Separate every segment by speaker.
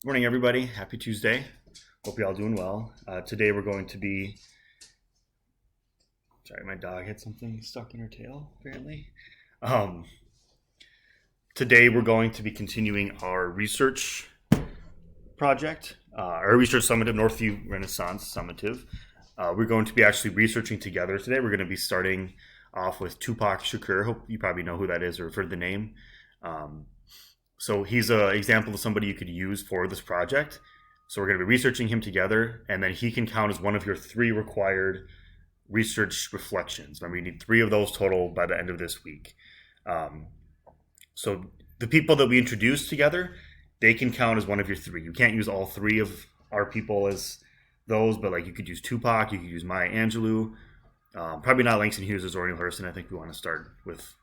Speaker 1: Morning, everybody. Happy Tuesday. Hope you're all doing well. Today we're going to be. Sorry, my dog had something stuck in her tail, apparently. Um, Today we're going to be continuing our research project, our research summative, Northview Renaissance summative. We're going to be actually researching together today. We're going to be starting off with Tupac Shakur. Hope you probably know who that is or have heard the name. Um, so he's an example of somebody you could use for this project. So we're going to be researching him together, and then he can count as one of your 3 required research reflections. Remember, you need 3 of those total by the end of this week. Um, so the people that we introduce together, they can count as one of your 3. You can't use all 3 of our people as those, but like you could use Tupac, you could use Maya Angelou, probably not Langston Hughes or Zora Neale Hurston. I think we want to start with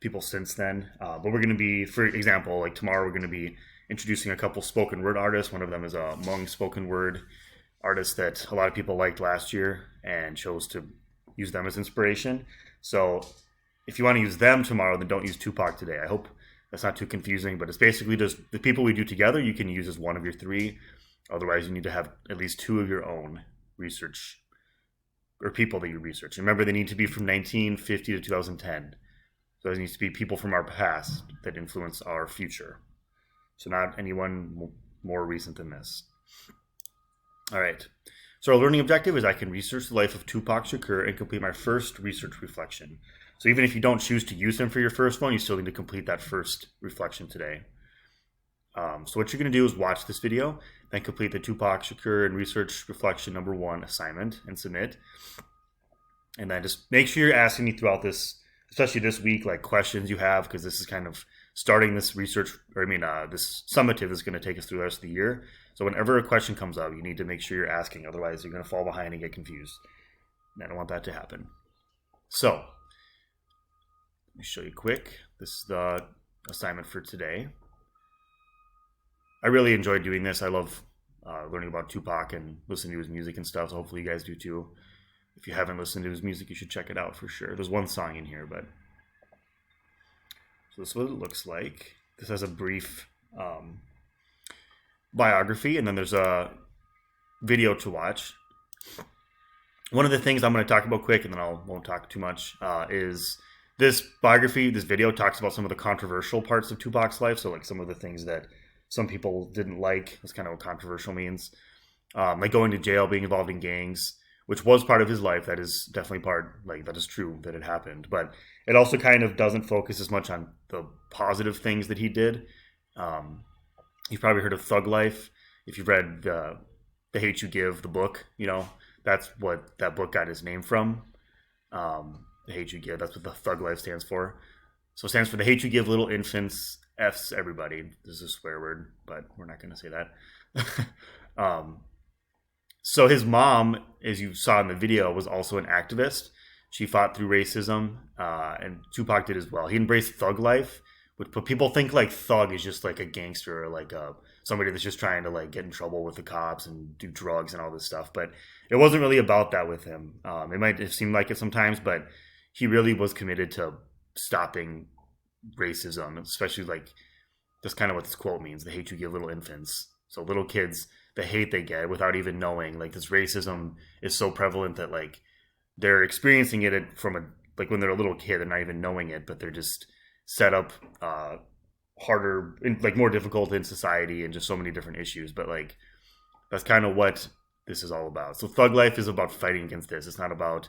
Speaker 1: people since then. But we're going to be, for example, like tomorrow, we're going to be introducing a couple spoken word artists. One of them is a Hmong spoken word artist that a lot of people liked last year and chose to use them as inspiration. So if you want to use them tomorrow, then don't use Tupac today. I hope that's not too confusing, but it's basically just the people we do together you can use as one of your 3. Otherwise, you need to have at least 2 of your own research or people that you research. Remember, they need to be from 1950 to 2010. So it needs to be people from our past that influence our future. So not anyone more recent than this. All right. So our learning objective is I can research the life of Tupac Shakur and complete my first research reflection. So even if you don't choose to use him for your first one, you still need to complete that first reflection today. So what you're going to do is watch this video, then complete the Tupac Shakur and research reflection number 1 assignment and submit. And then just make sure you're asking me throughout this, especially this week, like questions you have, because this is kind of starting this research, this summative is going to take us through the rest of the year. So whenever a question comes up, you need to make sure you're asking. Otherwise, you're going to fall behind and get confused. And I don't want that to happen. So let me show you quick. This is the assignment for today. I really enjoyed doing this. I love learning about Tupac and listening to his music and stuff. So hopefully you guys do too. If you haven't listened to his music, you should check it out for sure. There's one song in here, but so this is what it looks like. This has a brief biography, and then there's a video to watch. One of the things I'm going to talk about quick, and then I won't talk too much, is this biography. This video talks about some of the controversial parts of Tupac's life. So like some of the things that some people didn't like. That's kind of what controversial means. Like going to jail, being involved in gangs, which was part of his life. That is definitely part, like that is true that it happened. But it also kind of doesn't focus as much on the positive things that he did. You've probably heard of Thug Life. If you've read The Hate You Give, the book, that's what that book got its name from. The Hate You Give, that's what the Thug Life stands for. So it stands for the hate you give little infants, F's everybody. This is a swear word, but we're not going to say that. So his mom, as you saw in the video, was also an activist. She fought through racism, and Tupac did as well. He embraced thug life, but people think like thug is just like a gangster or like somebody that's just trying to like get in trouble with the cops and do drugs and all this stuff. But it wasn't really about that with him. It might have seemed like it sometimes, but he really was committed to stopping racism, especially like that's kind of what this quote means: the hate you give little infants. So little kids, the hate they get without even knowing, like this racism is so prevalent that like they're experiencing it from like when they're a little kid, they're not even knowing it, but they're just set up harder, like more difficult in society and just so many different issues. But like that's kind of what this is all about. So Thug Life is about fighting against this. It's not about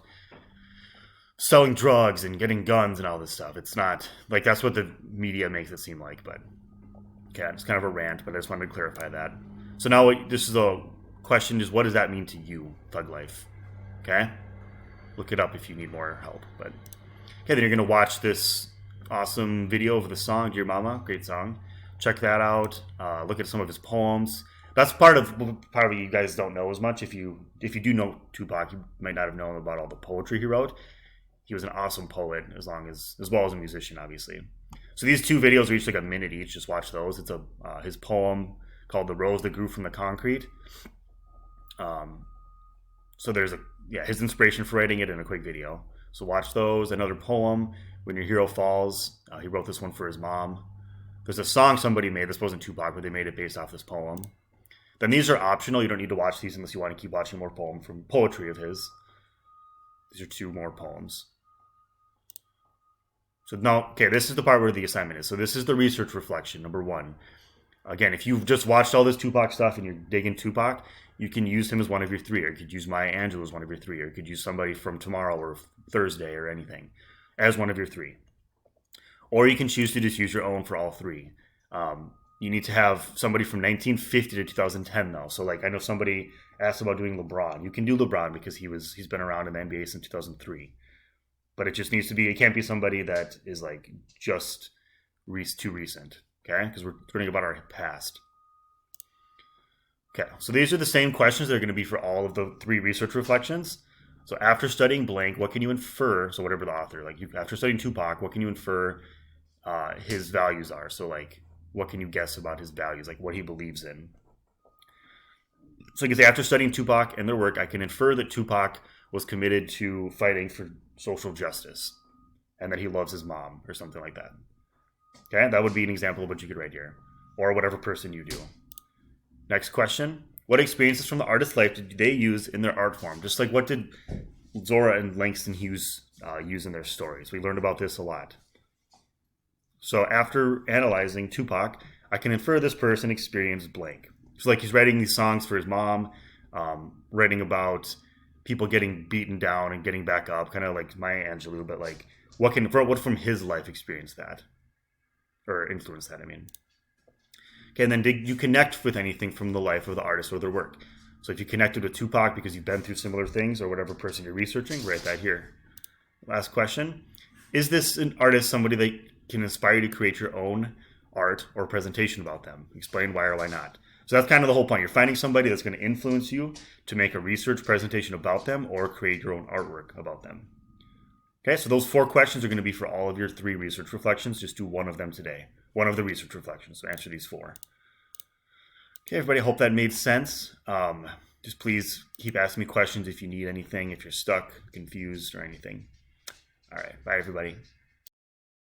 Speaker 1: selling drugs and getting guns and all this stuff. It's not like that's what the media makes it seem like. But okay, it's kind of a rant, but I just wanted to clarify that. So now this is a question: is what does that mean to you, Thug Life? Okay, look it up if you need more help. But okay, then you're gonna watch this awesome video of the song "Dear Mama," great song. Check that out. Look at some of his poems. That's part of what you guys don't know as much. If you do know Tupac, you might not have known about all the poetry he wrote. He was an awesome poet, as well as a musician, obviously. So these 2 videos are each like a minute each. Just watch those. It's his poem called "The Rose That Grew from the Concrete." So there's his inspiration for writing it in a quick video. So watch those. Another poem, "When Your Hero Falls." He wrote this one for his mom. There's a song somebody made. This wasn't Tupac, but they made it based off this poem. Then these are optional. You don't need to watch these unless you want to keep watching more poetry of his. These are 2 more poems. So now, okay, this is the part where the assignment is. So this is the research reflection, number 1. Again, if you've just watched all this Tupac stuff and you're digging Tupac, you can use him as one of your 3, or you could use Maya Angelou as one of your 3, or you could use somebody from tomorrow or Thursday or anything as one of your 3. Or you can choose to just use your own for all 3. You need to have somebody from 1950 to 2010 though. So like I know somebody asked about doing LeBron. You can do LeBron because he's been around in the NBA since 2003. But it just needs to be, it can't be somebody that is like just too recent. Okay? Because we're learning about our past. Okay, so these are the same questions that are going to be for all of the 3 research reflections. So after studying blank, what can you infer? So whatever the author, like after studying Tupac, what can you infer his values are? So like, what can you guess about his values, like what he believes in? So you can say, after studying Tupac and their work, I can infer that Tupac was committed to fighting for social justice and that he loves his mom or something like that. Okay, that would be an example of what you could write here, or whatever person you do. Next question. What experiences from the artist's life did they use in their art form? Just like what did Zora and Langston Hughes use in their stories? We learned about this a lot. So after analyzing Tupac, I can infer this person experienced blank. So like he's writing these songs for his mom, writing about people getting beaten down and getting back up, kind of like Maya Angelou, but like what from his life experienced that? Or influence that, I mean. Okay, and then did you connect with anything from the life of the artist or their work? So if you connected with Tupac because you've been through similar things or whatever person you're researching, write that here. Last question. Is this an artist somebody that can inspire you to create your own art or presentation about them? Explain why or why not. So that's kind of the whole point. You're finding somebody that's going to influence you to make a research presentation about them or create your own artwork about them. Okay, so those 4 questions are going to be for all of your 3 research reflections. Just do one of them today. One of the research reflections. So answer these 4. Okay, everybody, I hope that made sense. Just please keep asking me questions if you need anything, if you're stuck, confused, or anything. All right, bye, everybody.